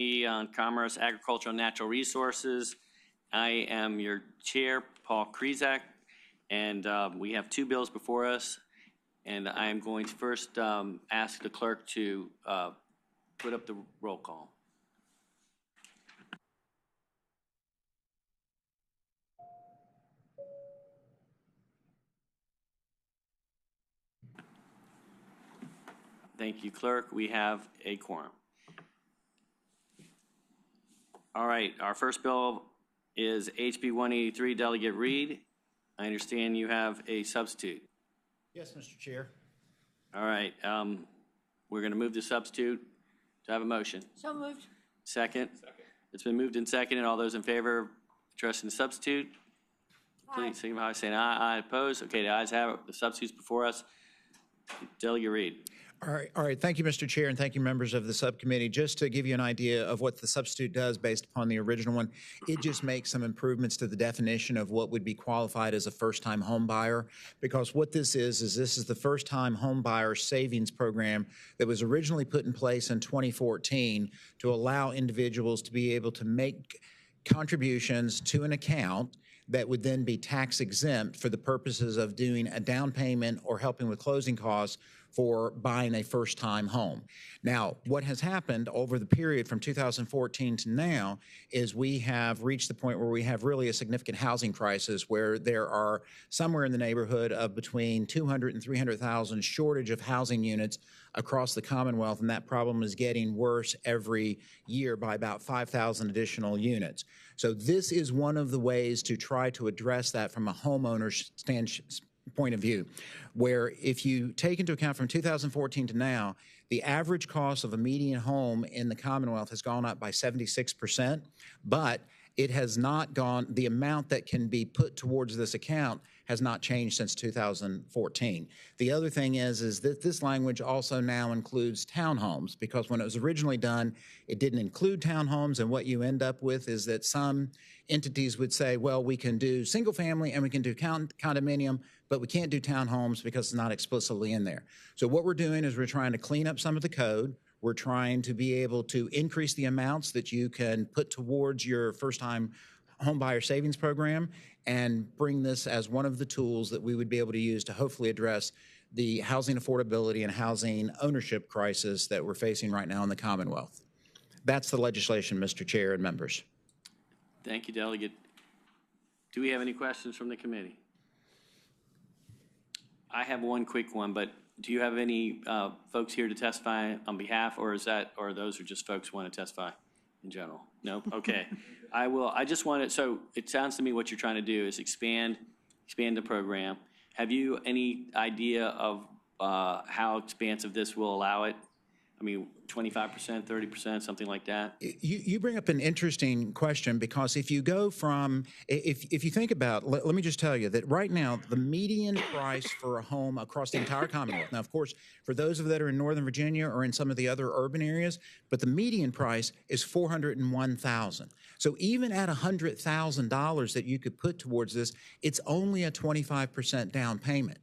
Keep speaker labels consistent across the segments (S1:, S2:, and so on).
S1: On Commerce, Agriculture, and Natural Resources. I am your chair, Paul Krizak, and we have two bills before us. And I am going to first ask the clerk to put up the roll call. Thank you, clerk. We have a quorum. All right, our first bill is HB 183, Delegate Reed. I understand you have a substitute.
S2: Yes, Mr. Chair.
S1: All right, we're going to move the substitute. Do I have a motion?
S3: So moved.
S1: Second? Second. It's been moved and seconded. All those in favor of addressing the substitute? Please signify by saying aye. Aye. Opposed? Okay, the ayes have it. The substitute's before us. Delegate Reed.
S2: All right. Thank you, Mr. Chair, and thank you, members of the subcommittee. Just to give you an idea of what the substitute does based upon the original one, it just makes some improvements to the definition of what would be qualified as a first-time home buyer. Because what this is this is the first-time home buyer savings program that was originally put in place in 2014 to allow individuals to be able to make contributions to an account that would then be tax exempt for the purposes of doing a down payment or helping with closing costs for buying a first-time home. Now, what has happened over the period from 2014 to now is we have reached the point where we have really a significant housing crisis where there are somewhere in the neighborhood of between 200 and 300,000 shortage of housing units across the Commonwealth, and that problem is getting worse every year by about 5,000 additional units. So this is one of the ways to try to address that from a homeowner's point of view, where if you take into account from 2014 to now, the average cost of a median home in the Commonwealth has gone up by 76%, but it has not gone, the amount that can be put towards this account has not changed since 2014. The other thing is that this language also now includes townhomes, because when it was originally done, it didn't include townhomes, and what you end up with is that some entities would say, well, we can do single family and we can do condominium, but we can't do townhomes because it's not explicitly in there. So what we're doing is we're trying to clean up some of the code. We're trying to be able to increase the amounts that you can put towards your first-time home buyer savings program and bring this as one of the tools that we would be able to use to hopefully address the housing affordability and housing ownership crisis that we're facing right now in the Commonwealth. That's the legislation, Mr. Chair and members.
S1: Thank you, Delegate. Do we have any questions from the committee? I have one quick one, but do you have any folks here to testify on behalf, or those are just folks who want to testify in general? No? Okay. I just wanted, so it sounds to me what you're trying to do is expand the program. Have you any idea of how expansive this will allow it? I mean, 25%, 30%, something like that?
S2: You bring up an interesting question, because if you go from, if you think about, let me just tell you that right now, the median price for a home across the entire Commonwealth, now, of course, for those of that are in Northern Virginia or in some of the other urban areas, but the median price is $401,000. So even at $100,000 that you could put towards this, it's only a 25% down payment.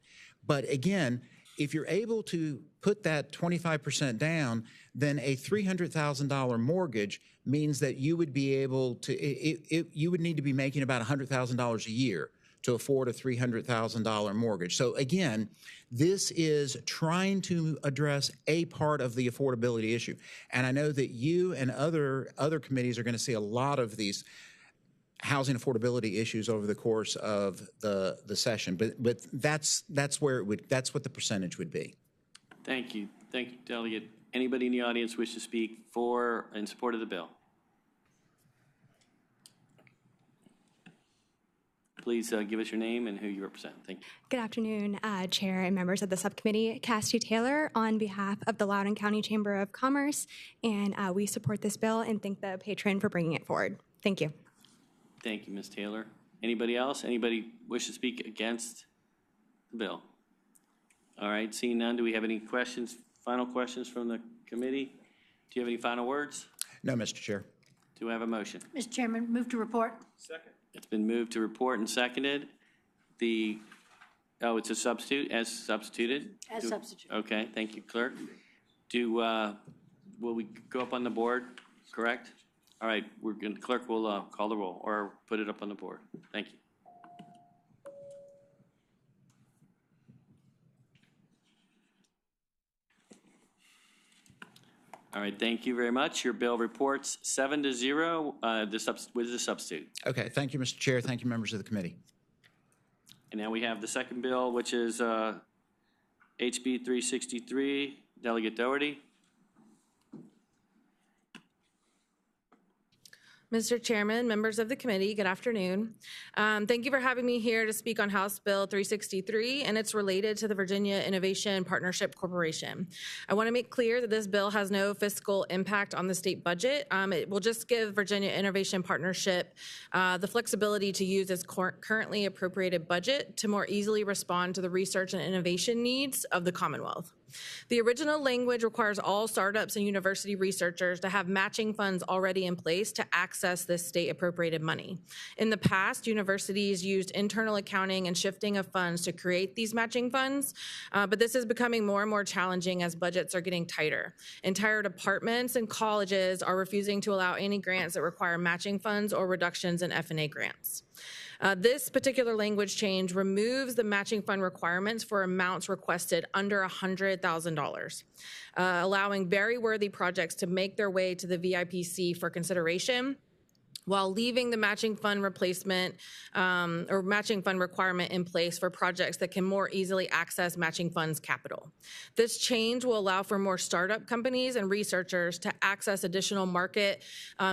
S2: But again, if you're able to put that 25% down, then a $300,000 mortgage means that you would be able to, you would need to be making about $100,000 a year to afford a $300,000 mortgage. So again, this is trying to address a part of the affordability issue. And I know that you and other committees are going to see a lot of these housing affordability issues over the course of the session, but that's where it would, that's what the percentage would be.
S1: Thank you, Delegate. Anybody in the audience wish to speak for and support of the bill? Please give us your name and who you represent. Thank you.
S4: Good afternoon, Chair and members of the subcommittee. Cassidy Taylor on behalf of the Loudoun County Chamber of Commerce, and we support this bill and thank the patron for bringing it forward. Thank you.
S1: Thank you, Ms. Taylor. Anybody else? Anybody wish to speak against the bill? All right, seeing none, do we have any questions, final questions from the committee? Do you have any final words?
S2: No, Mr. Chair.
S1: Do I have a motion?
S3: Mr. Chairman, move to report.
S5: Second.
S1: It's been moved to report and seconded. It's a substitute, as substituted?
S3: As substitute.
S1: Okay, thank you, clerk. Will we go up on the board correct? All right, clerk will call the roll or put it up on the board. Thank you. All right, thank you very much. Your bill reports 7-0 with the substitute.
S2: Okay, thank you, Mr. Chair. Thank you, members of the committee.
S1: And now we have the second bill, which is HB 363, Delegate Doherty.
S3: Mr. Chairman, members of the committee, good afternoon. Thank you for having me here to speak on House Bill 363, and it's related to the Virginia Innovation Partnership Corporation. I want to make clear that this bill has no fiscal impact on the state budget. It will just give Virginia Innovation Partnership the flexibility to use its currently appropriated budget to more easily respond to the research and innovation needs of the Commonwealth. The original language requires all startups and university researchers to have matching funds already in place to access this state appropriated money. In the past, universities used internal accounting and shifting of funds to create these matching funds, but this is becoming more and more challenging as budgets are getting tighter. Entire departments and colleges are refusing to allow any grants that require matching funds or reductions in F&A grants. This particular language change removes the matching fund requirements for amounts requested under $100,000, allowing very worthy projects to make their way to the VIPC for consideration, while leaving the matching fund replacement or matching fund requirement in place for projects that can more easily access matching funds capital. This change will allow for more startup companies and researchers to access additional market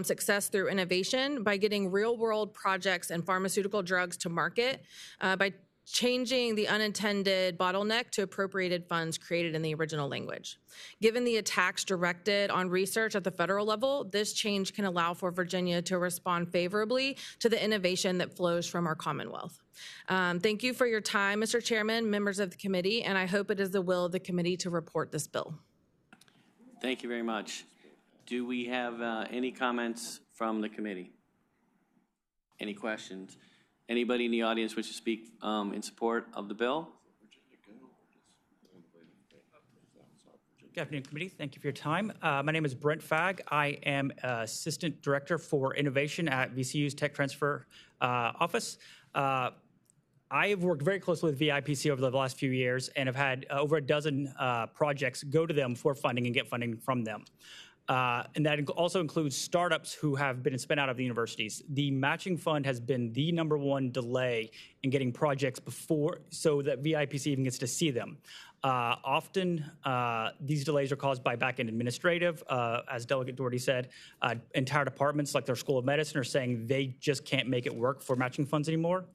S3: success through innovation by getting real-world projects and pharmaceutical drugs to market by changing the unintended bottleneck to appropriated funds created in the original language. Given the attacks directed on research at the federal level, this change can allow for Virginia to respond favorably to the innovation that flows from our Commonwealth. Thank you for your time, Mr. Chairman, members of the committee, and I hope it is the will of the committee to report this bill.
S1: Thank you very much. Do we have any comments from the committee? Any questions? Anybody in the audience wish to speak in support of the bill?
S5: Good afternoon, committee. Thank you for your time. My name is Brent Fagg. I am Assistant Director for Innovation at VCU's Tech Transfer Office. I have worked very closely with VIPC over the last few years and have had over a dozen projects go to them for funding and get funding from them. And that also includes startups who have been spun out of the universities. The matching fund has been the #1 delay in getting projects before so that VIPC even gets to see them. Often, these delays are caused by back-end administrative. As Delegate Doherty said, entire departments like their School of Medicine are saying they just can't make it work for matching funds anymore.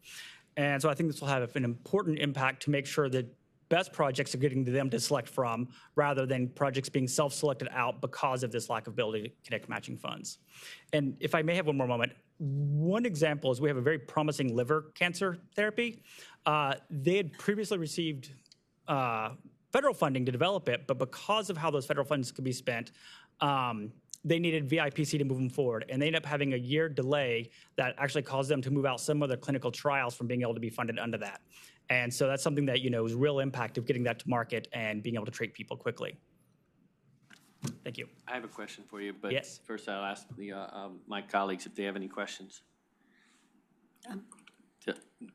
S5: And so I think this will have an important impact to make sure that best projects are getting to them to select from rather than projects being self-selected out because of this lack of ability to connect matching funds. And if I may have one more moment, one example is we have a very promising liver cancer therapy. They had previously received federal funding to develop it, but because of how those federal funds could be spent, they needed VIPC to move them forward. And they ended up having a year delay that actually caused them to move out some of their clinical trials from being able to be funded under that. And so that's something that, is real impact of getting that to market and being able to treat people quickly. Thank you.
S1: I have a question for you, but
S5: yes.
S1: First I'll ask my colleagues if they have any questions.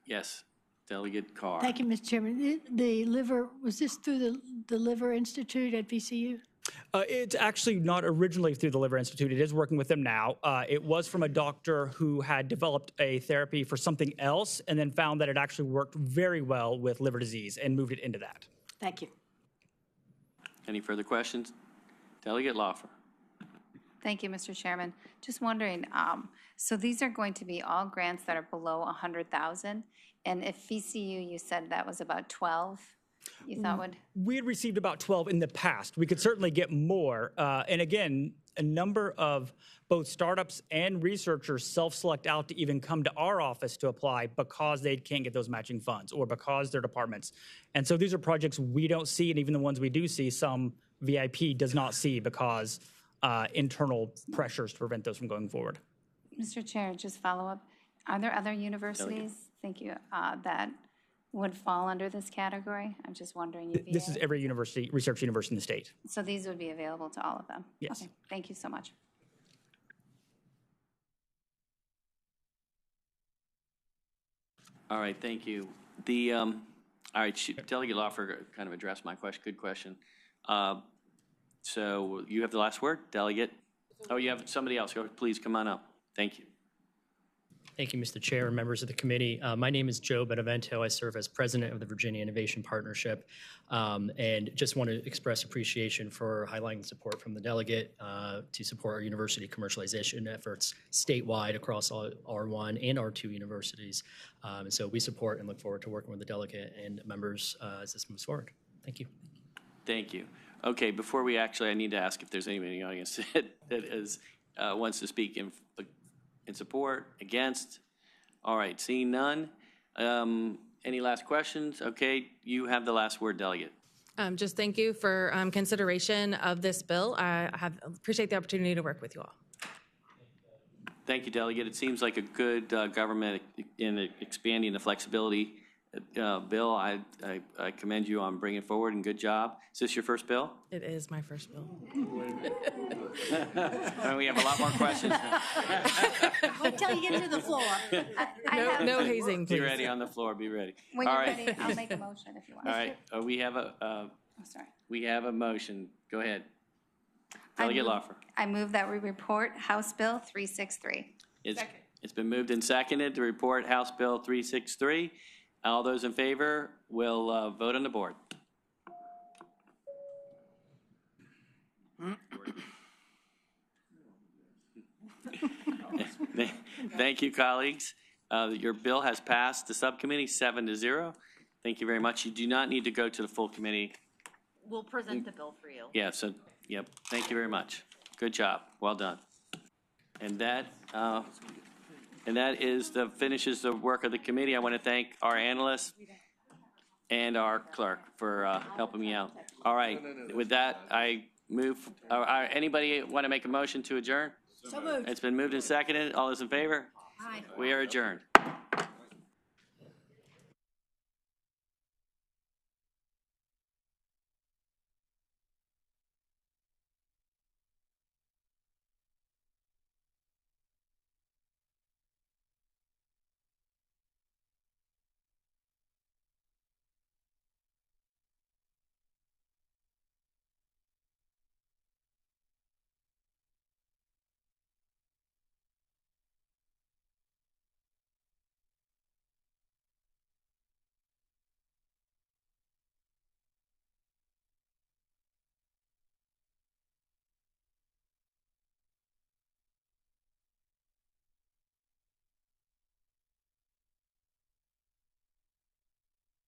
S1: Yes, Delegate Carr.
S6: Thank you, Mr. Chairman. The liver, was this through the Liver Institute at VCU?
S5: It's actually not originally through the Liver Institute. It is working with them now. It was from a doctor who had developed a therapy for something else and then found that it actually worked very well with liver disease and moved it into that.
S6: Thank you.
S1: Any further questions? Delegate Lawfer.
S7: Thank you, Mr. Chairman. Just wondering, so these are going to be all grants that are below 100,000, and if VCU, you said that was about 12, you thought would?
S5: We had received about 12 in the past. We could certainly get more. And again, a number of both startups and researchers self-select out to even come to our office to apply because they can't get those matching funds or because their departments. And so these are projects we don't see, and even the ones we do see, some VIP does not see because internal pressures to prevent those from going forward.
S7: Mr. Chair, just follow up. Are there other universities, thank you, that would fall under this category? I'm just wondering.
S5: This is every university, research university in the state.
S7: So these would be available to all of them?
S5: Yes.
S7: Okay. Thank you so much.
S1: All right, thank you. All right, Delegate Lawfer kind of addressed my question. Good question. So you have the last word, Delegate. Oh, you have somebody else. Go, please come on up. Thank you.
S8: Thank you, Mr. Chair and members of the committee. My name is Joe Benevento. I serve as president of the Virginia Innovation Partnership, and just want to express appreciation for highlighting the support from the delegate to support our university commercialization efforts statewide across all R1 and R2 universities. And so we support and look forward to working with the delegate and members as this moves forward. Thank you.
S1: Thank you. Okay, before we I need to ask if there's anybody in the audience that wants to speak in support, against. All right, seeing none. Any last questions? Okay, you have the last word, Delegate.
S3: Just thank you for consideration of this bill. I appreciate the opportunity to work with you all.
S1: Thank you, Delegate. It seems like a good government in expanding the flexibility bill. I commend you on bringing it forward, and good job. Is this your first bill?
S3: It is my first bill.
S1: And we have a lot more questions.
S6: Wait till you get to the floor.
S3: No hazing, please.
S1: Be ready on the floor. Be ready.
S7: When
S1: All
S7: you're
S1: right.
S7: ready, I'll make a motion if you want.
S1: All right. We have a motion. Go ahead. Delegate Lawfer.
S7: I move that we report House Bill 363.
S1: It's been moved and seconded to report House Bill 363. All those in favor will vote on the board. Thank you, colleagues. Your bill has passed the subcommittee 7-0. Thank you very much. You do not need to go to the full committee.
S9: We'll present the bill for you.
S1: Yeah, so, yep. Thank you very much. Good job. Well done. And that finishes the work of the committee. I want to thank our analysts and our clerk for helping me out. All right. With that, I move. Anybody want to make a motion to adjourn?
S6: So moved.
S1: It's been moved and seconded. All those in favor?
S6: Aye.
S1: We are adjourned.